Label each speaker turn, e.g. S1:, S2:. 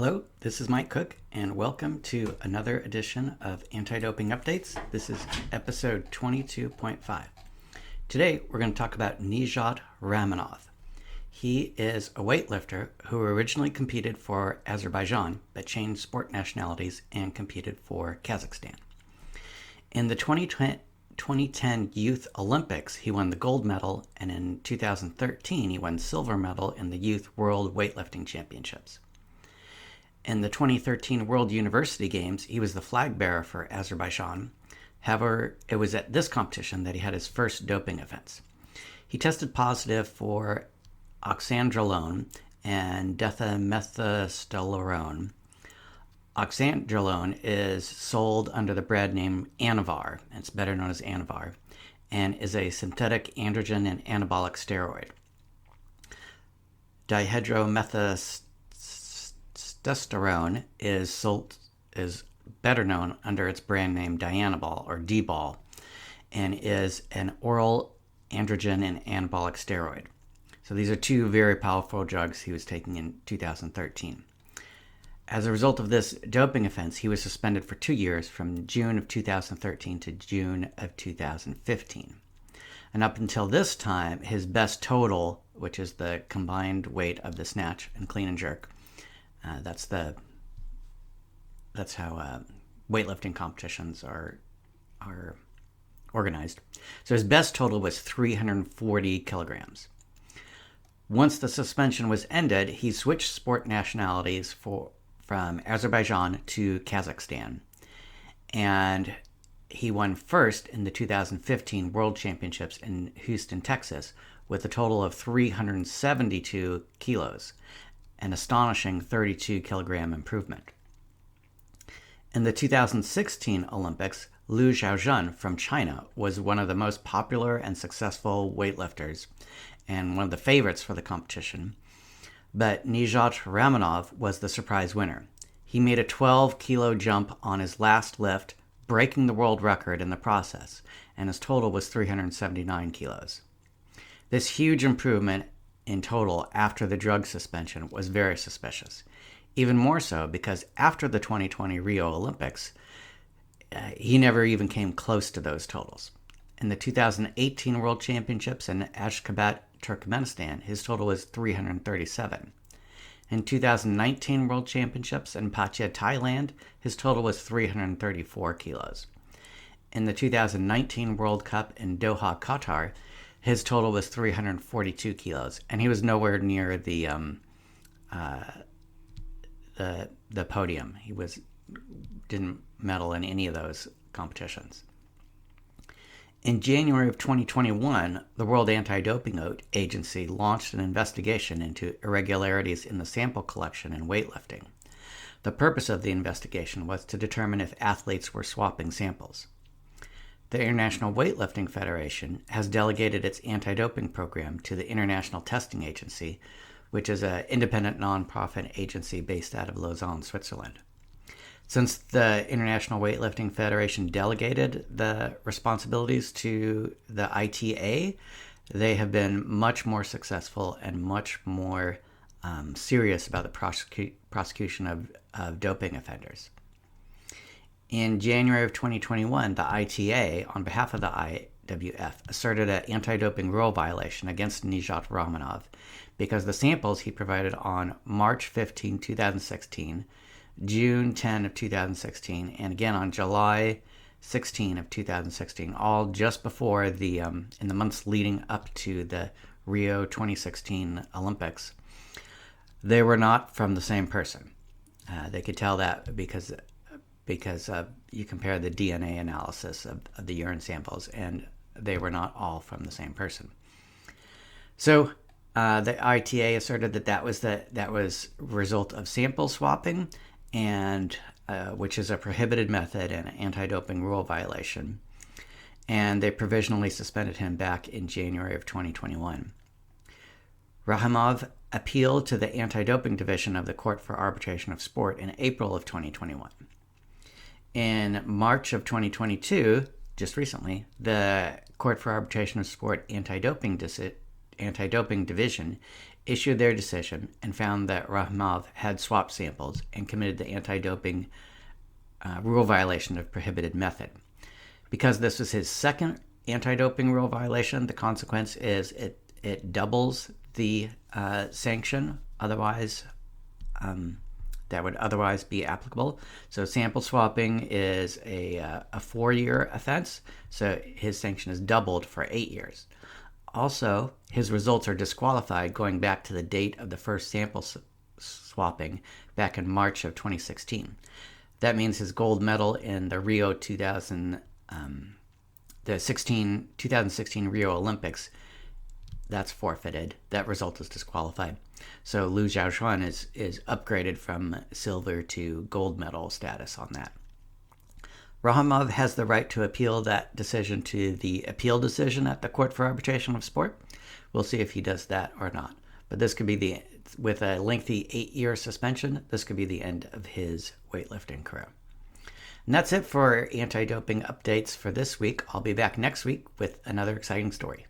S1: Hello, this is Mike Cook, and welcome to another edition of Anti-Doping Updates. This is episode 22.5. Today, we're going to talk about Nijat Rahimov. He is a weightlifter who originally competed for Azerbaijan, but changed sport nationalities and competed for Kazakhstan. In the 2010 Youth Olympics, he won the gold medal, and in 2013, he won silver medal in the Youth World Weightlifting Championships. In the 2013 World University Games, he was the flag bearer for Azerbaijan. However, it was at this competition that he had his first doping offense. He tested positive for oxandrolone and demethylethosterone. Oxandrolone is sold under the brand name Anavar, and it's better known as Anavar, and is a synthetic androgen and anabolic steroid. Dihydromethosteroone is better known under its brand name Dianabol or D-bol, and is an oral androgen and anabolic steroid. So these are two very powerful drugs he was taking in 2013. As a result of this doping offense, he was suspended for 2 years from June of 2013 to June of 2015. And up until this time, his best total, which is the combined weight of the snatch and clean and jerk, that's how weightlifting competitions are organized. So his best total was 340 kilograms. Once the suspension was ended, he switched sport nationalities from Azerbaijan to Kazakhstan, and he won first in the 2015 World Championships in Houston, Texas, with a total of 372 kilos, an astonishing 32 kilogram improvement. In the 2016 Olympics, Liu Xiaozhen from China was one of the most popular and successful weightlifters and one of the favorites for the competition, but Nijat Rahimov was the surprise winner. He made a 12-kilo jump on his last lift, breaking the world record in the process, and his total was 379 kilos. This huge improvement in total after the drug suspension was very suspicious. Even more so because after the 2020 Rio Olympics, he never even came close to those totals. In the 2018 World Championships in Ashgabat, Turkmenistan, his total was 337. In 2019 World Championships in Pattaya, Thailand, his total was 334 kilos. In the 2019 World Cup in Doha, Qatar, his total was 342 kilos, and he was nowhere near the podium. He didn't medal in any of those competitions. In January of 2021, the World Anti-Doping Agency launched an investigation into irregularities in the sample collection in weightlifting. The purpose of the investigation was to determine if athletes were swapping samples. The International Weightlifting Federation has delegated its anti-doping program to the International Testing Agency, which is an independent nonprofit agency based out of Lausanne, Switzerland. Since the International Weightlifting Federation delegated the responsibilities to the ITA, they have been much more successful and much more serious about the prosecution of doping offenders. In January of 2021, the ITA, on behalf of the IWF, asserted an anti-doping rule violation against Nijat Rahimov because the samples he provided on March 15, 2016, June 10 of 2016, and again on July 16 of 2016, all just before in the months leading up to the Rio 2016 Olympics, they were not from the same person. They could tell that because you compare the DNA analysis of the urine samples, and they were not all from the same person. So the ITA asserted that was a result of sample swapping, and which is a prohibited method and an anti-doping rule violation. And they provisionally suspended him back in January of 2021. Rahimov appealed to the anti-doping division of the Court for Arbitration of Sport in April of 2021. In March of 2022, just recently, the Court for Arbitration of Sport anti-doping division issued their decision and found that Rahimov had swapped samples and committed the anti-doping rule violation of prohibited method. Because this was his second anti-doping rule violation, the consequence is it doubles the sanction otherwise that would otherwise be applicable. So sample swapping is a 4-year offense, so his sanction is doubled for 8 years. Also, his results are disqualified going back to the date of the first sample swapping back in March of 2016. That means his gold medal in the Rio 2016 Rio Olympics, that's forfeited. That result is disqualified. So Liu Xiaoxuan is upgraded from silver to gold medal status on that. Rahimov has the right to appeal that decision to the appeal decision at the Court for Arbitration of Sport. We'll see if he does that or not. But this could be with a lengthy 8-year suspension, this could be the end of his weightlifting career. And that's it for anti-doping updates for this week. I'll be back next week with another exciting story.